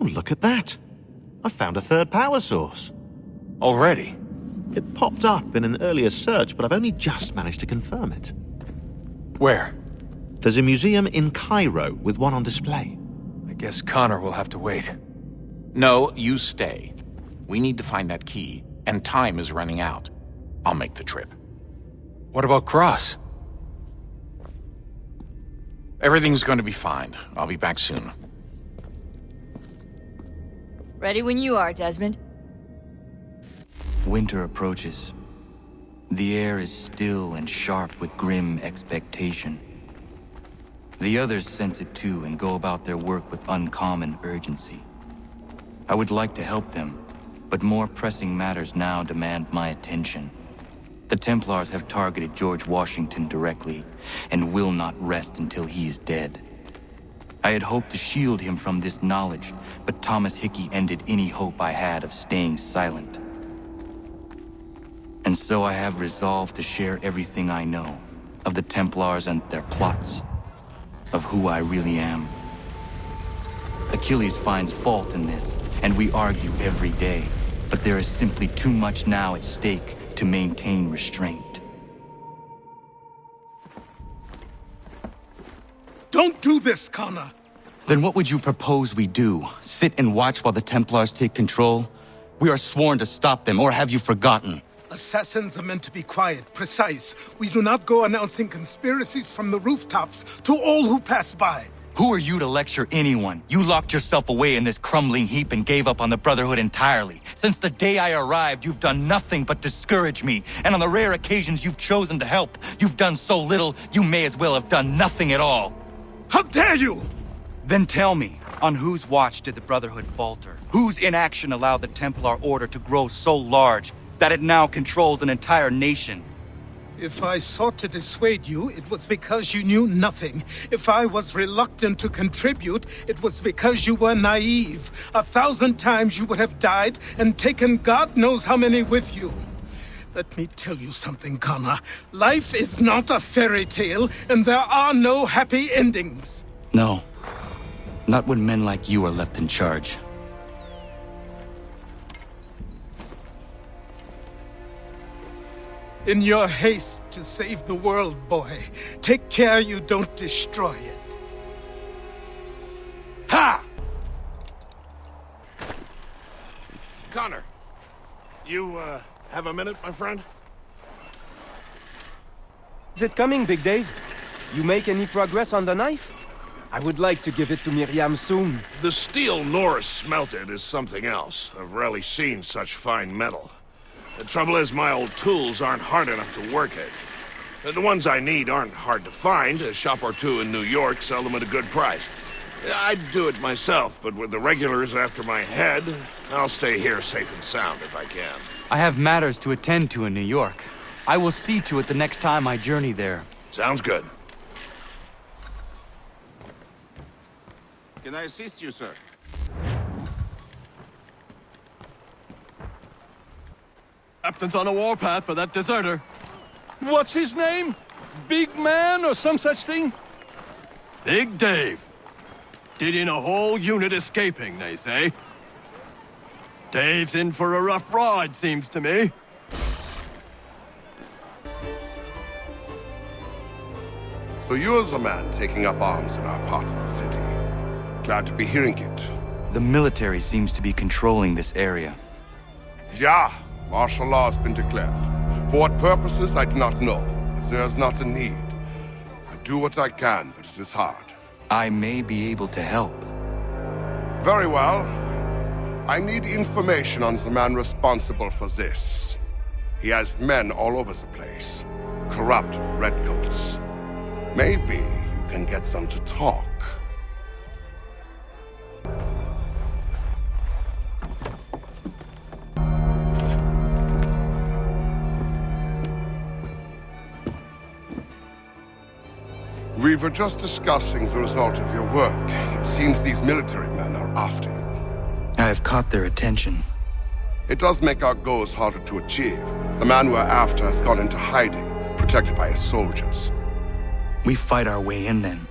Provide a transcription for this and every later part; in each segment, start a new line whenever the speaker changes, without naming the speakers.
Oh, look at that. I found a third power source.
Already?
It popped up in an earlier search, but I've only just managed to confirm it.
Where?
There's a museum in Cairo with one on display.
I guess Connor will have to wait.
No, you stay. We need to find that key, and time is running out. I'll make the trip.
What about Cross?
Everything's going to be fine. I'll be back soon.
Ready when you are, Desmond.
Winter approaches. The air is still and sharp with grim expectation. The others sense it too and go about their work with uncommon urgency. I would like to help them, but more pressing matters now demand my attention. The Templars have targeted George Washington directly, and will not rest until he is dead. I had hoped to shield him from this knowledge, but Thomas Hickey ended any hope I had of staying silent. And so I have resolved to share everything I know of the Templars and their plots, of who I really am. Achilles finds fault in this, and we argue every day, but there is simply too much now at stake to maintain restraint.
Don't do this, Connor!
Then what would you propose we do? Sit and watch while the Templars take control? We are sworn to stop them, or have you forgotten?
Assassins are meant to be quiet, precise. We do not go announcing conspiracies from the rooftops to all who pass by.
Who are you to lecture anyone? You locked yourself away in this crumbling heap and gave up on the Brotherhood entirely. Since the day I arrived, you've done nothing but discourage me. And on the rare occasions you've chosen to help, you've done so little, you may as well have done nothing at all.
How dare you!
Then tell me, on whose watch did the Brotherhood falter? Whose inaction allowed the Templar Order to grow so large that it now controls an entire nation?
If I sought to dissuade you, it was because you knew nothing. If I was reluctant to contribute, it was because you were naive. 1,000 times you would have died and taken God knows how many with you. Let me tell you something, Connor. Life is not a fairy tale, and there are no happy endings.
No. Not when men like you are left in charge.
In your haste to save the world, boy, take care you don't destroy it. Ha!
Connor, you, have a minute, my friend?
Is it coming, Big Dave? You make any progress on the knife? I would like to give it to Miriam soon.
The steel Norris smelted is something else. I've rarely seen such fine metal. The trouble is, my old tools aren't hard enough to work it. The ones I need aren't hard to find. A shop or two in New York sell them at a good price. I'd do it myself, but with the regulars after my head, I'll stay here safe and sound if I can.
I have matters to attend to in New York. I will see to it the next time I journey there.
Sounds good.
Can I assist you, sir?
Captain's on a warpath for that deserter. What's his name? Big Man or some such thing? Big Dave. Did in a whole unit escaping, they say. Dave's in for a rough ride, seems to me.
So you're the man taking up arms in our part of the city. Glad to be hearing it.
The military seems to be controlling this area.
Yeah, martial law has been declared. For what purposes, I do not know, but there is not a need. I do what I can, but it is hard.
I may be able to help.
Very well. I need information on the man responsible for this. He has men all over the place. Corrupt redcoats. Maybe you can get them to talk. We were just discussing the result of your work. It seems these military men are after you.
I have caught their attention.
It does make our goals harder to achieve. The man we're after has gone into hiding, protected by his soldiers.
We fight our way in then.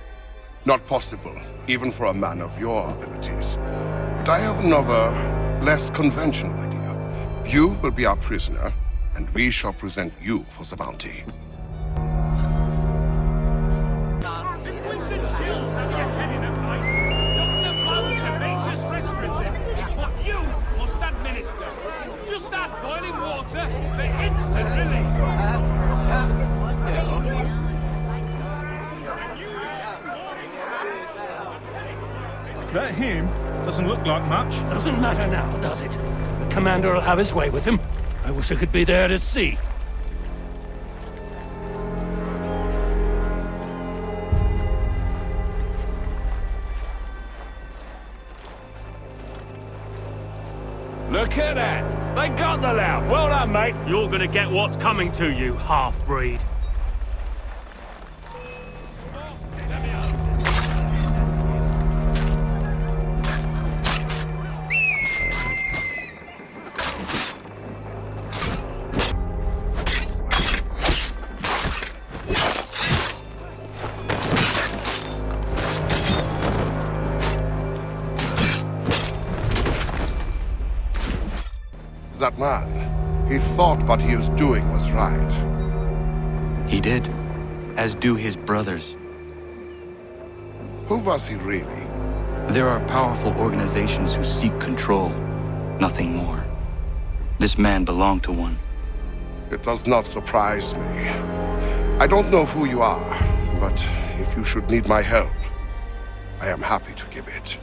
Not possible, even for a man of your abilities. But I have another, less conventional idea. You will be our prisoner, and we shall present you for the bounty.
Just add boiling water for instant relief.
That him doesn't look like much.
Doesn't matter now, does it? The commander will have his way with him. I wish I could be there to see.
Look at that! They got the lout! Well done, mate!
You're gonna get what's coming to you, half-breed.
That man, he thought what he was doing was right.
He did, as do his brothers.
Who was he really?
There are powerful organizations who seek control, nothing more. This man belonged to one.
It does not surprise me. I don't know who you are, but if you should need my help, I am happy to give it.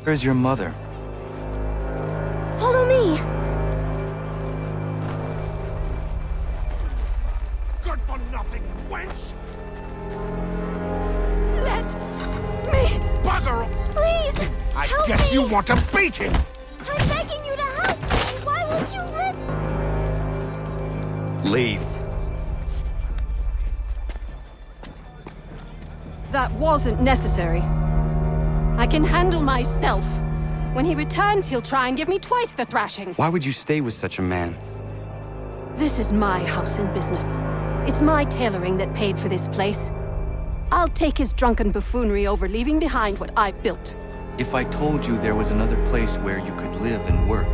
Where's your mother?
Follow me.
Good for nothing, wench!
Let me.
Bugger off!
Please,
I
help
guess
me.
you want to beat him!
I'm begging you to help me. Why won't you let...
Leave.
That wasn't necessary. I can handle myself. When he returns, he'll try and give me twice the thrashing.
Why would you stay with such a man?
This is my house and business. It's my tailoring that paid for this place. I'll take his drunken buffoonery over leaving behind what I built.
If I told you there was another place where you could live and work,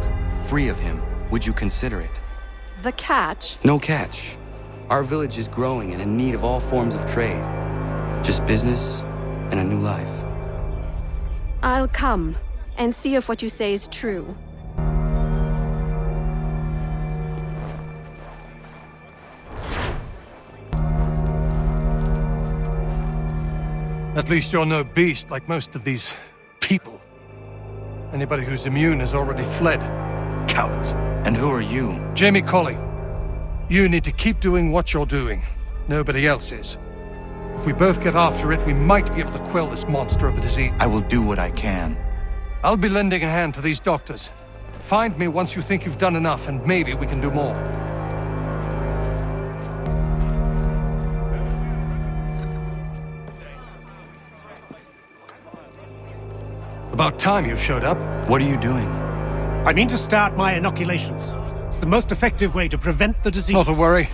free of him, would you consider it?
The catch?
No catch. Our village is growing and in need of all forms of trade. Just business and a new life.
I'll come and see if what you say is true.
At least you're no beast like most of these people. Anybody who's immune has already fled. Cowards.
And who are you?
Jeymi Colley. You need to keep doing what you're doing. Nobody else is. If we both get after it, we might be able to quell this monster of a disease.
I will do what I can.
I'll be lending a hand to these doctors. Find me once you think you've done enough, and maybe we can do more. About time you showed up.
What are you doing?
I mean to start my inoculations. It's the most effective way to prevent the disease.
Not to worry.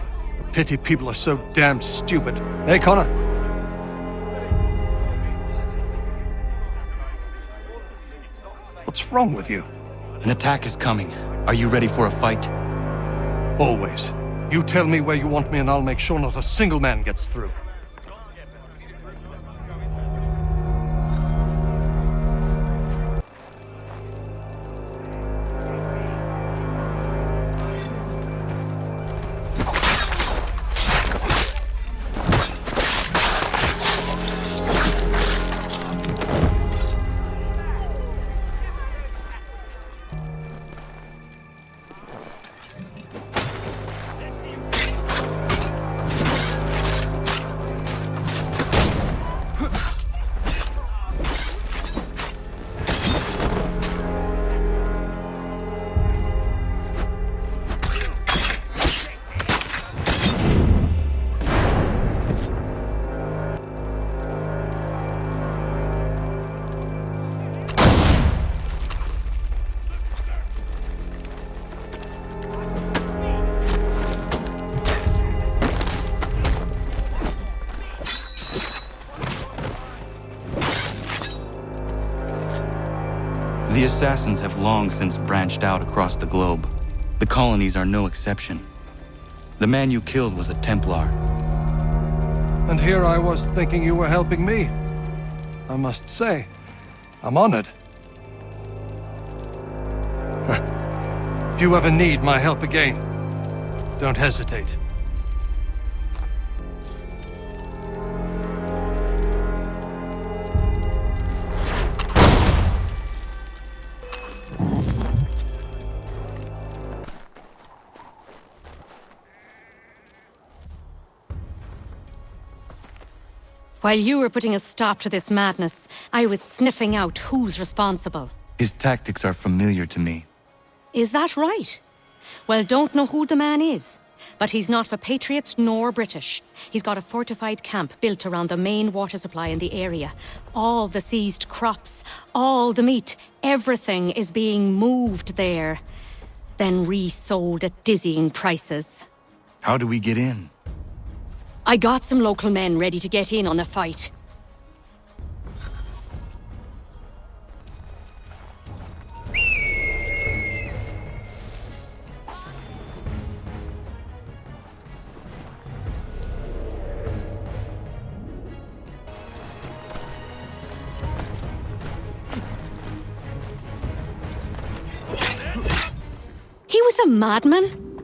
Pity people are so damn stupid. Hey, Connor. What's wrong with you?
An attack is coming. Are you ready for a fight?
Always. You tell me where you want me and I'll make sure not a single man gets through.
assassins have long since branched out across the globe. The colonies are no exception. The man you killed was a Templar.
And here I was thinking you were helping me. I must say, I'm honored. If you ever need my help again, don't hesitate.
While you were putting a stop to this madness, I was sniffing out who's responsible.
His tactics are familiar to me.
Is that right? Well, don't know who the man is, but he's not for Patriots nor British. He's got a fortified camp built around the main water supply in the area. All the seized crops, all the meat, everything is being moved there, then resold at dizzying prices.
How do we get in?
I got some local men ready to get in on the fight. He was a madman?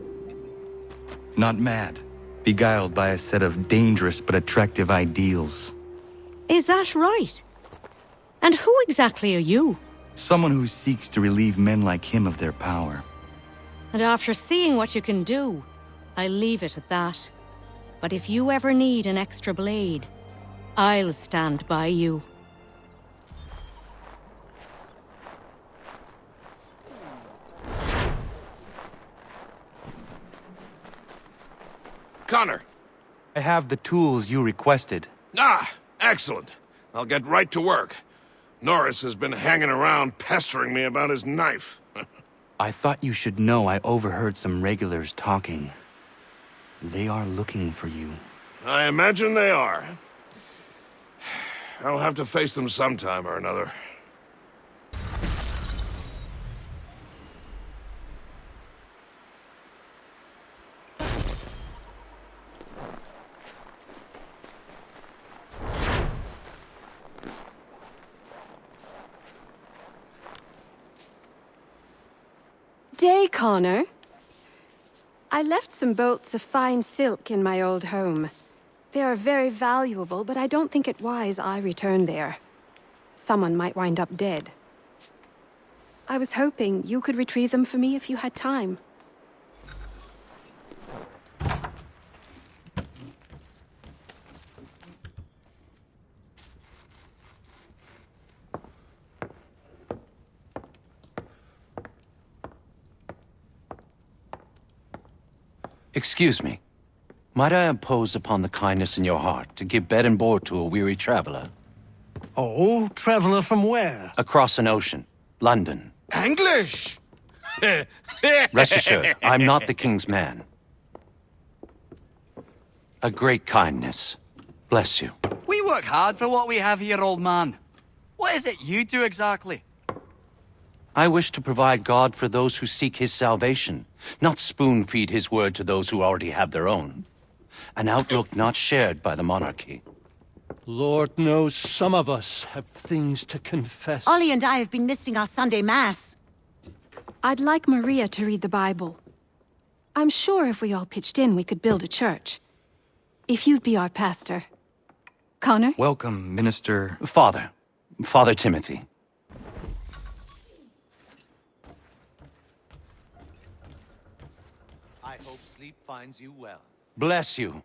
Not mad. Beguiled by a set of dangerous but attractive ideals.
Is that right? And who exactly are you?
Someone who seeks to relieve men like him of their power.
And after seeing what you can do, I'll leave it at that. But if you ever need an extra blade, I'll stand by you.
Connor.
I have the tools you requested.
Ah, excellent. I'll get right to work. Norris has been hanging around pestering me about his knife.
I thought you should know I overheard some regulars talking. They are looking for you.
I imagine they are. I'll have to face them sometime or another.
Day, Connor. I left some bolts of fine silk in my old home. They are very valuable, but I don't think it wise I return there. Someone might wind up dead. I was hoping you could retrieve them for me if you had time.
Excuse me. Might I impose upon the kindness in your heart to give bed and board to a weary traveler?
Oh, traveler from where?
Across an ocean. London.
English!
Rest assured, I'm not the king's man. A great kindness. Bless you.
We work hard for what we have here, old man. What is it you do exactly?
I wish to provide God for those who seek his salvation, not spoon-feed his word to those who already have their own. An outlook not shared by the monarchy.
Lord knows some of us have things to confess.
Ollie and I have been missing our Sunday Mass.
I'd like Maria to read the Bible. I'm sure if we all pitched in, we could build a church. If you'd be our pastor. Connor?
Welcome, Minister...
Father Timothy. I hope sleep finds you well. Bless you.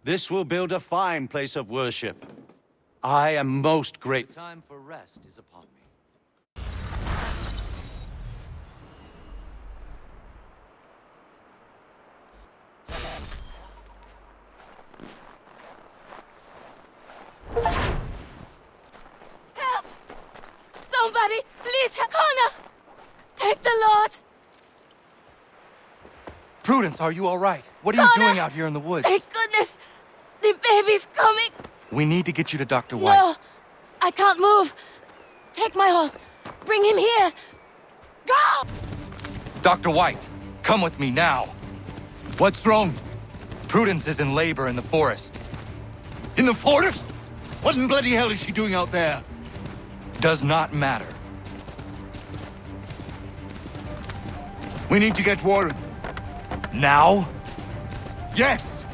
This will build a fine place of worship. I am most grateful. Time for rest is upon me.
Help! Somebody, please help Connor! Take the Lord!
Prudence, are you all right? What are you doing out here in the woods?
Thank goodness! The baby's coming!
We need to get you to Dr. White.
No! I can't move! Take my horse! Bring him here!
Dr. White, come with me now.
What's wrong?
Prudence is in labor in the forest.
In the forest? What in bloody hell is she doing out there?
Does not matter.
We need to get Warren.
Now?
Yes!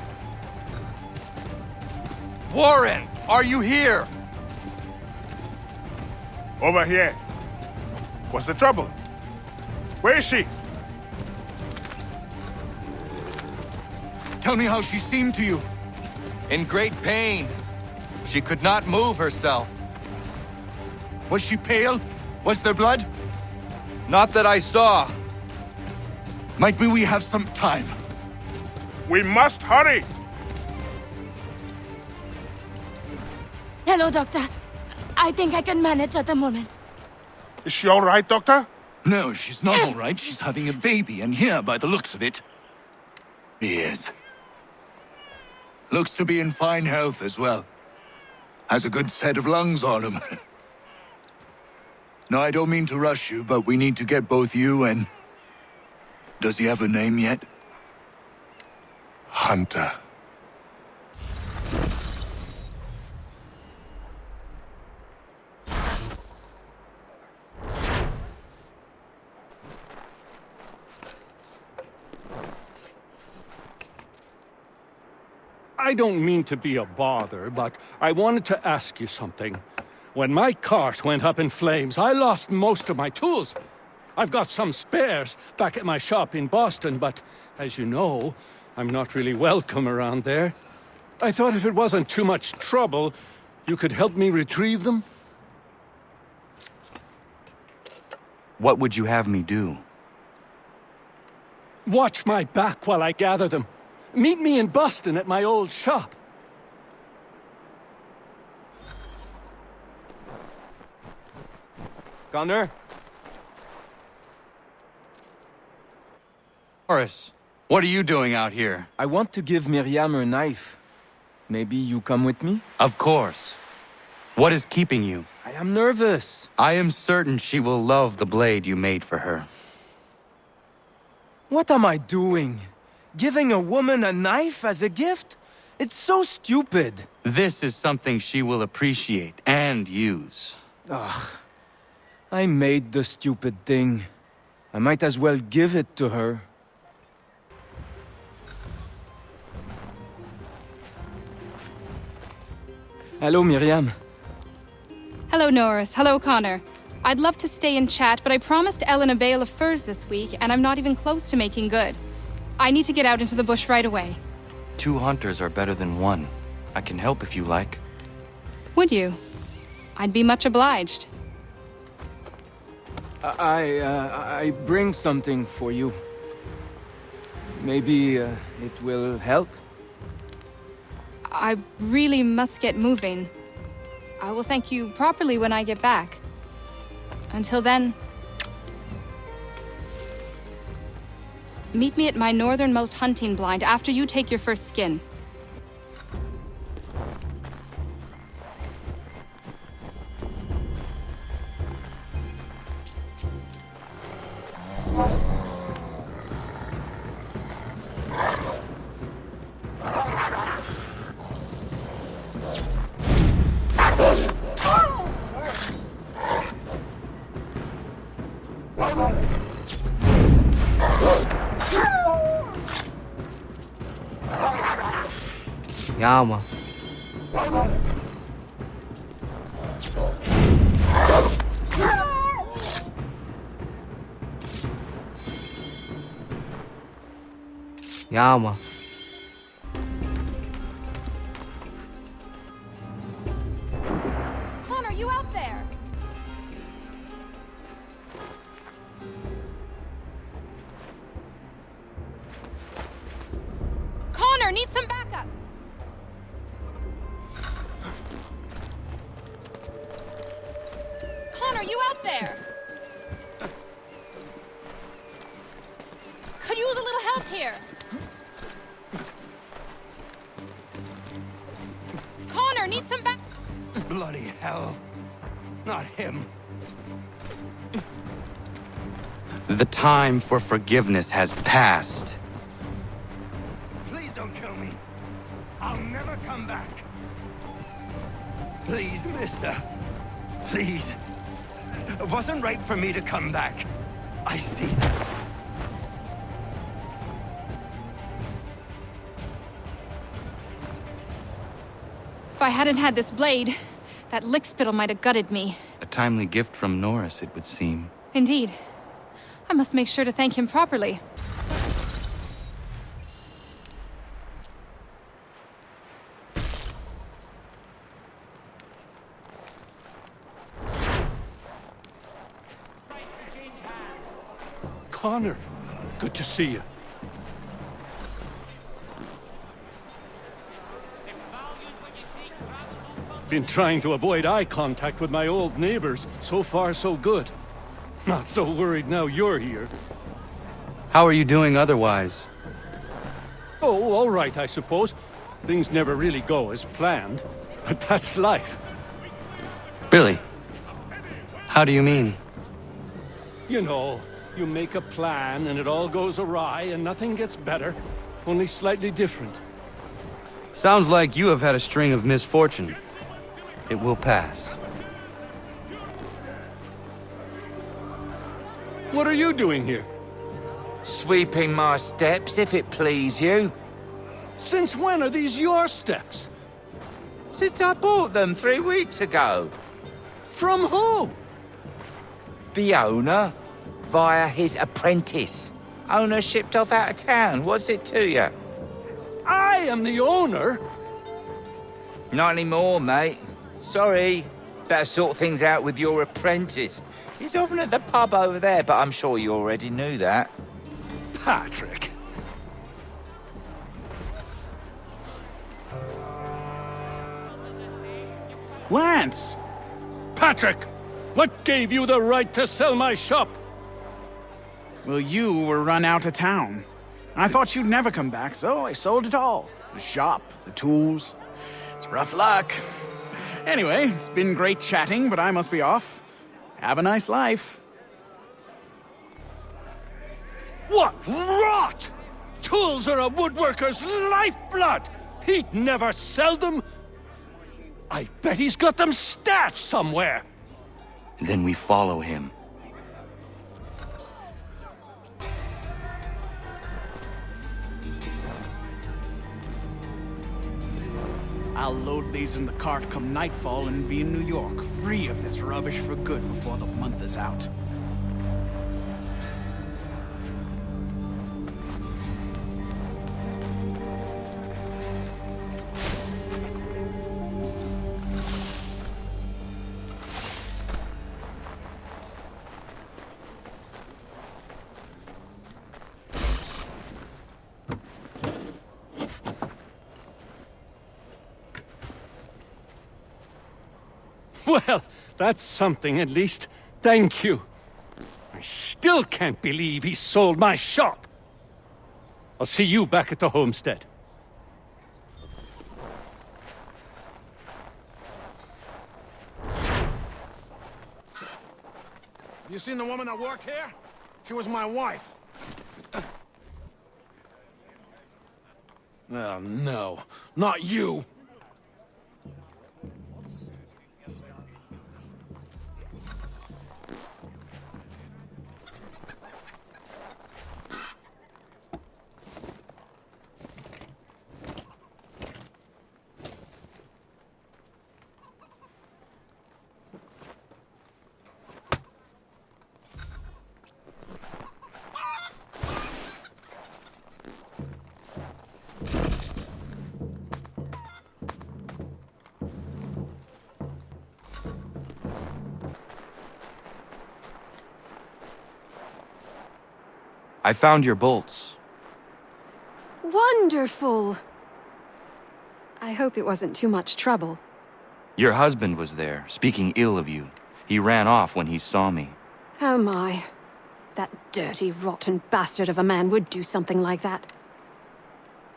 Warren, are you here?
Over here. What's the trouble? Where is she?
Tell me how she seemed to you.
In great pain. She could not move herself.
Was she pale? Was there blood?
Not that I saw.
Might be we have some time.
We must hurry!
Hello, Doctor. I think I can manage at the moment.
Is she all right, Doctor?
No, she's not all right. She's having a baby, and here, by the looks of it, he is. Looks to be in fine health as well. Has a good set of lungs on him. No, I don't mean to rush you, but we need to get both you and... Does he have a name yet?
Hunter.
I don't mean to be a bother, but I wanted to ask you something. When my cart went up in flames, I lost most of my tools. I've got some spares back at my shop in Boston, but as you know, I'm not really welcome around there. I thought if it wasn't too much trouble, you could help me retrieve them?
What would you have me do?
Watch my back while I gather them. Meet me in Boston at my old shop.
Connor?
Horace, what are you doing out here?
I want to give Miriam her knife. Maybe you come with me?
Of course. What is keeping you?
I am nervous.
I am certain she will love the blade you made for her.
What am I doing? Giving a woman a knife as a gift? It's so stupid.
This is something she will appreciate and use.
Ugh. I made the stupid thing. I might as well give it to her. Hello, Miriam.
Hello, Norris. Hello, Connor. I'd love to stay and chat, but I promised Ellen a bale of furs this week, and I'm not even close to making good. I need to get out into the bush right away.
2 hunters are better than 1. I can help if you like.
Would you? I'd be much obliged.
I bring something for you. Maybe it will help?
I really must get moving. I will thank you properly when I get back. Until then... Meet me at my northernmost hunting blind after you take your first skin.
Ja, man. Ja, man.
Connor, you out there? Connor, need some backup. Connor, you out there? Could use a little help here. Connor, need some back.
Bloody hell. Not him.
The time for forgiveness has passed.
Please don't kill me. I'll never come back. Please, mister. Please. It wasn't right for me to come back. I see that.
If I hadn't had this blade, that lickspittle might have gutted me.
A timely gift from Norris, it would seem.
Indeed. I must make sure to thank him properly.
Connor, good to see you. Been trying to avoid eye contact with my old neighbors. So far, so good. Not so worried now you're here.
How are you doing otherwise?
Oh, all right, I suppose. Things never really go as planned, but that's life.
Really? How do you mean?
You know, you make a plan and it all goes awry and nothing gets better, only slightly different.
Sounds like you have had a string of misfortune. It will pass.
What are you doing here?
Sweeping my steps, if it please you.
Since when are these your steps?
Since I bought them 3 weeks ago.
From who?
The owner, via his apprentice. Owner shipped off out of town. What's it to you?
I am the owner?
Not anymore, mate. Sorry. Better sort things out with your apprentice. He's often at the pub over there, but I'm sure you already knew that.
Patrick.
Lance!
Patrick! What gave you the right to sell my shop?
Well, you were run out of town. I thought you'd never come back, so I sold it all. The shop, the tools. It's rough luck. Anyway, it's been great chatting, but I must be off. Have a nice life.
What rot! Tools are a woodworker's lifeblood! He'd never sell them! I bet he's got them stashed somewhere!
Then we follow him.
I'll load these in the cart come nightfall and be in New York, free of this rubbish for good before the month is out.
Well, that's something at least. Thank you. I still can't believe he sold my shop. I'll see you back at the homestead.
You seen the woman that worked here? She was my wife. Oh, no. Not you!
I found your bolts.
Wonderful! I hope it wasn't too much trouble.
Your husband was there, speaking ill of you. He ran off when he saw me.
Oh my. That dirty, rotten bastard of a man would do something like that.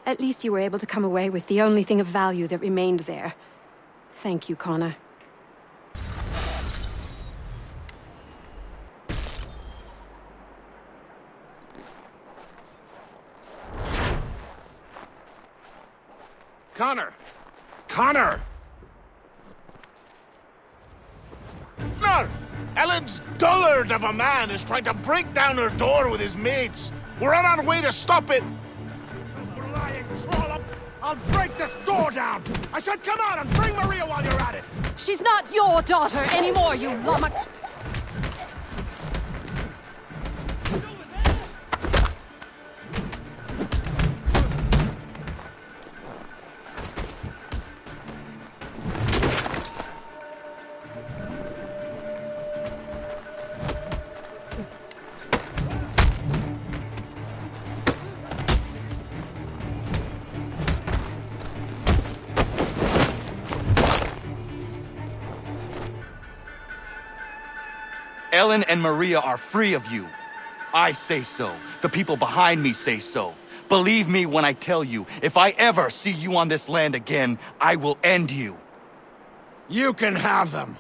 At least you were able to come away with the only thing of value that remained there. Thank you, Connor.
Connor! Connor! No! Ellen's dullard of a man is trying to break down her door with his mates. We're on our way to stop it.
You lying trollop! I'll break this door down! I said come on and bring Maria while you're at it!
She's not your daughter anymore, you lummox!
Ellen and Maria are free of you. I say so. The people behind me say so. Believe me when I tell you, if I ever see you on this land again, I will end you.
You can have them.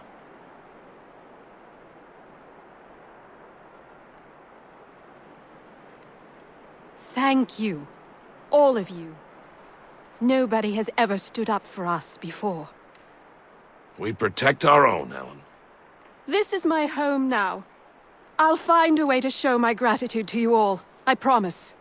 Thank you. All of you. Nobody has ever stood up for us before.
We protect our own, Ellen.
This is my home now. I'll find a way to show my gratitude to you all. I promise.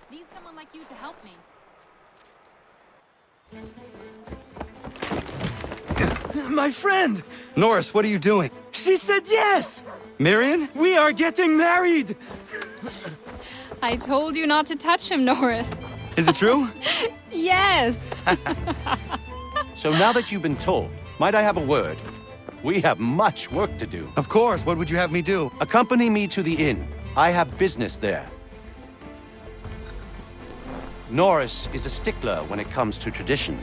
Need someone like you to help me.
My friend!
Norris, what are you doing?
She said yes!
Marion?
We are getting married!
I told you not to touch him, Norris.
Is it true?
Yes!
So now that you've been told, might I have a word? We have much work to do.
Of course. What would you have me do?
Accompany me to the inn. I have business there. Norris is a stickler when it comes to tradition.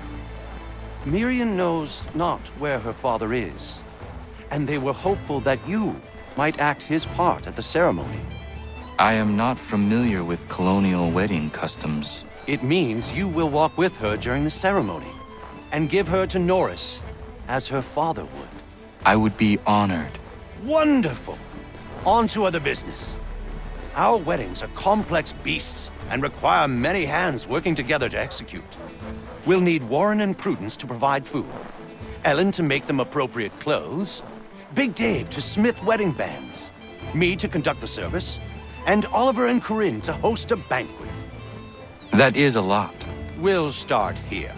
Miriam knows not where her father is, and they were hopeful that you might act his part at the ceremony.
I am not familiar with colonial wedding customs.
It means you will walk with her during the ceremony, and give her to Norris, as her father would.
I would be honored.
Wonderful! On to other business. Our weddings are complex beasts, and require many hands working together to execute. We'll need Warren and Prudence to provide food, Ellen to make them appropriate clothes, Big Dave to smith wedding bands, me to conduct the service, and Oliver and Corinne to host a banquet.
That is a lot.
We'll start here.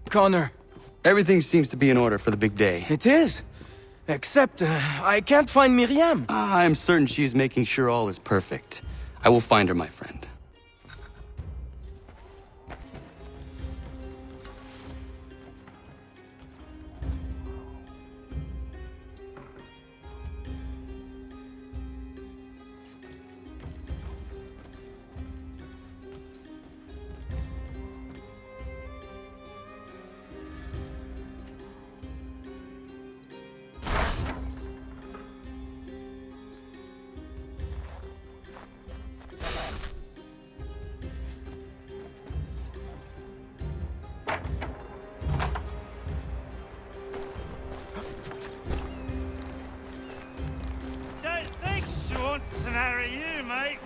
Connor.
Everything seems to be in order for the big day.
It is. Except, I can't find Miriam.
I'm certain she's making sure all is perfect. I will find her, my friend.
To marry you, mate.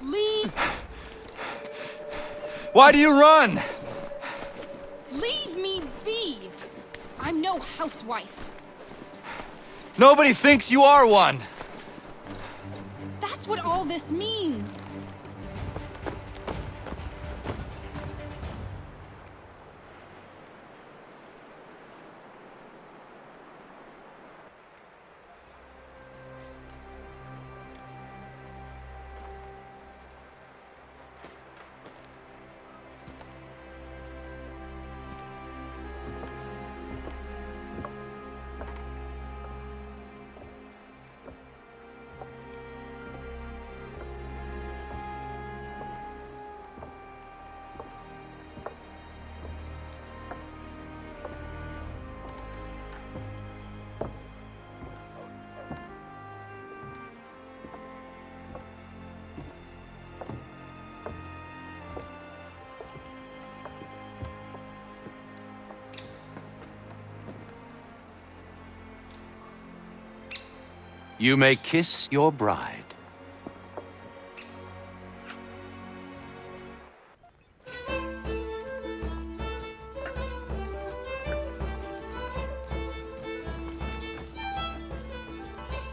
Leave!
Why do you run?
Leave me be! I'm no housewife.
Nobody thinks you are one.
That's what all this means.
You may kiss your bride.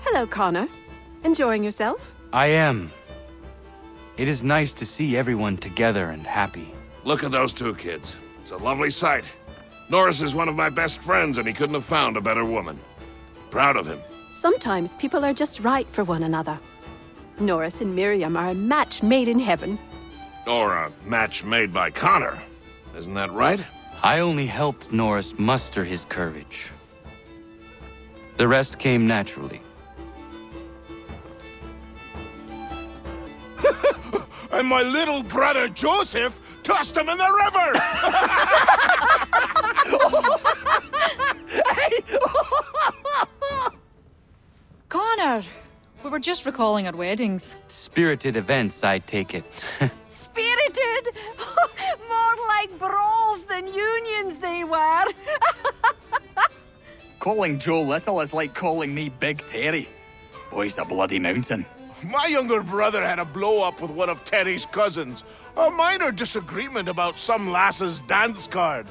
Hello, Connor. Enjoying yourself?
I am. It is nice to see everyone together and happy.
Look at those two kids. It's a lovely sight. Norris is one of my best friends, and he couldn't have found a better woman. Proud of him.
Sometimes people are just right for one another. Norris and Miriam are a match made in heaven.
Or a match made by Connor. Isn't that right?
I only helped Norris muster his courage. The rest came naturally.
And my little brother Joseph tossed him in the river!
Connor! We were just recalling our weddings.
Spirited events, I take it.
Spirited! More like brawls than unions they were.
Calling Joe Little is like calling me Big Terry. Boy's a bloody mountain.
My younger brother had a blow-up with one of Terry's cousins. A minor disagreement about some lass's dance card.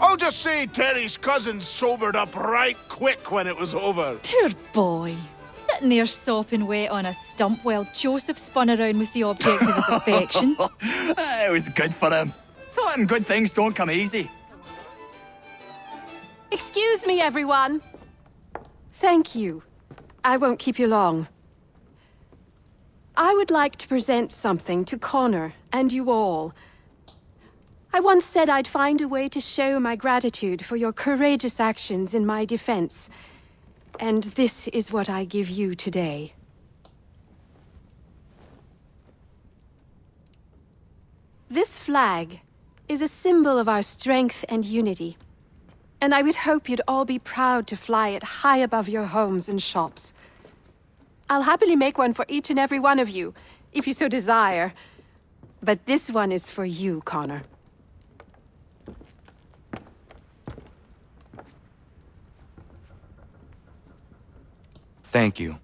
I'll just say Terry's cousins sobered up right quick when it was over.
Poor boy. Sitting there sopping wet on a stump while Joseph spun around with the object of his affection.
It was good for him. Taught him good things don't come easy.
Excuse me, everyone. Thank you. I won't keep you long. I would like to present something to Connor and you all. I once said I'd find a way to show my gratitude for your courageous actions in my defense. And this is what I give you today. This flag is a symbol of our strength and unity. And I would hope you'd all be proud to fly it high above your homes and shops. I'll happily make one for each and every one of you, if you so desire. But this one is for you, Connor.
Thank you.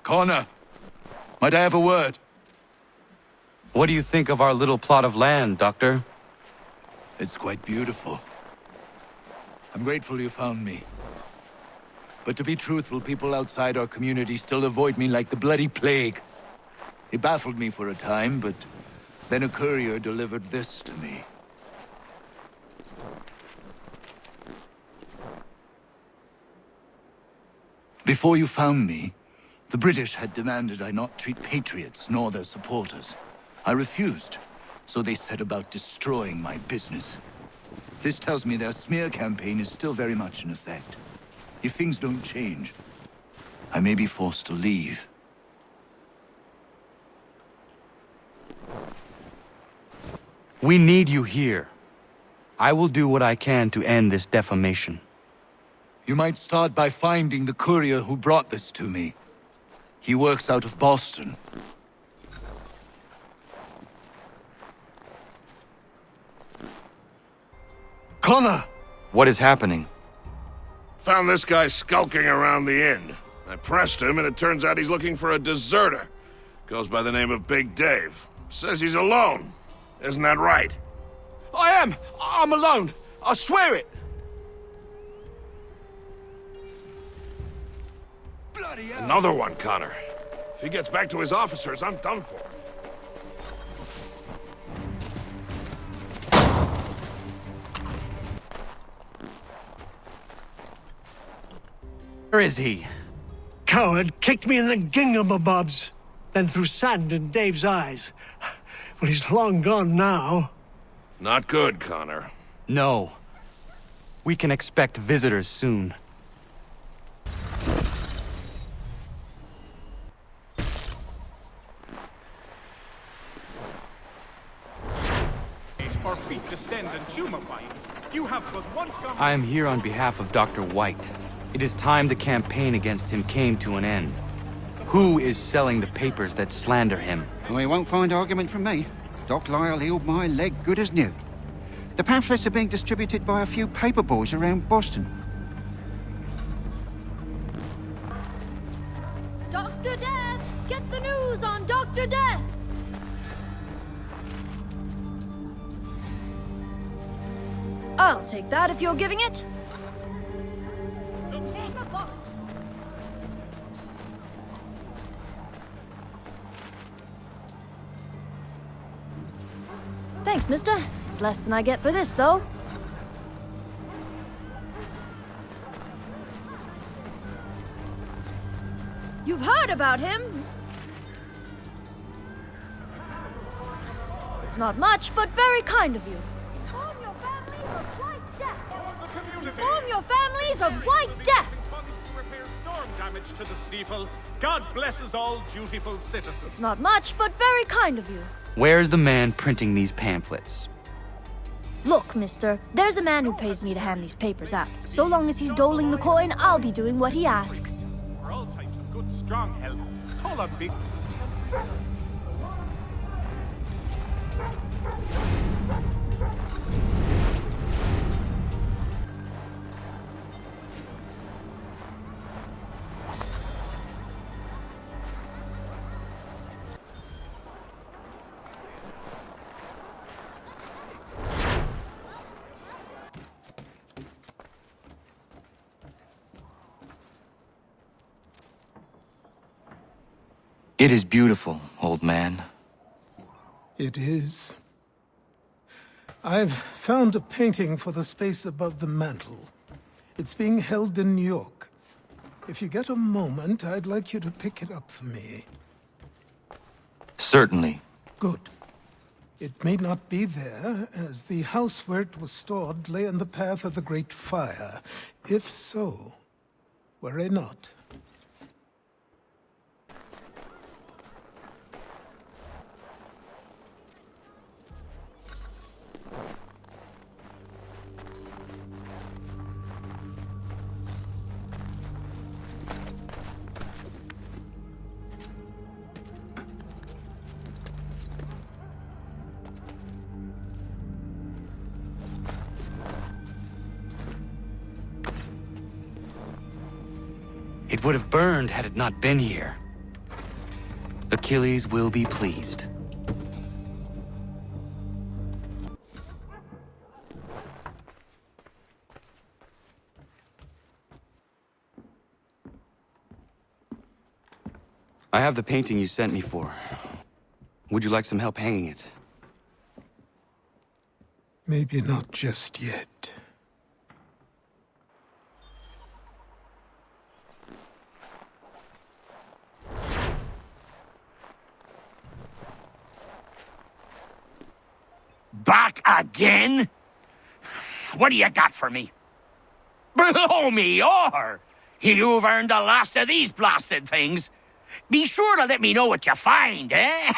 Connor, might I have a word?
What do you think of our little plot of land, Doctor?
It's quite beautiful. I'm grateful you found me. But to be truthful, people outside our community still avoid me like the bloody plague. It baffled me for a time, but then a courier delivered this to me. Before you found me, the British had demanded I not treat patriots nor their supporters. I refused, so they set about destroying my business. This tells me their smear campaign is still very much in effect. If things don't change, I may be forced to leave.
We need you here. I will do what I can to end this defamation.
You might start by finding the courier who brought this to me. He works out of Boston.
Connor! What is happening?
Found this guy skulking around the inn. I pressed him, and it turns out he's looking for a deserter. Goes by the name of Big Dave. Says he's alone. Isn't that right? I am! I'm alone! I swear it! Another one, Connor. If he gets back to his officers, I'm done for.
Where is he?
Coward kicked me in the gingamabobs, then threw sand in Dave's eyes. Well, he's long gone now.
Not good, Connor.
No. We can expect visitors soon.
Our feet distend and tumefy. You have but one...
I am here on behalf of Dr. White. It is time the campaign against him came to an end. Who is selling the papers that slander him?
Well, you won't find argument from me. Doc Lyle healed my leg good as new. The pamphlets are being distributed by a few paper boys around Boston.
Dr. Death! Get the news on Dr. Death! I'll take that if you're giving it. Thanks, mister. It's less than I get for this, though. You've heard about him. It's not much, but very kind of you. Inform your families of White Death!
Storm damage to the steeple. God blesses all dutiful citizens.
It's not much, but very kind of you.
Where's the man printing these pamphlets?
Look, mister, there's a man who pays me to hand these papers out. So long as he's doling the coin, I'll be doing what he asks.
For all types of good, strong help, call on big...
It is beautiful, old man.
It is. I've found a painting for the space above the mantel. It's being held in New York. If you get a moment, I'd like you to pick it up for me.
Certainly.
Good. It may not be there, as the house where it was stored lay in the path of the Great Fire. If so, worry not.
It would have burned had it not been here. Achilles will be pleased. I have the painting you sent me for. Would you like some help hanging it?
Maybe not just yet.
Back again? What do you got for me? Blow me o'er! You've earned the last of these blasted things. Be sure to let me know what you find, eh?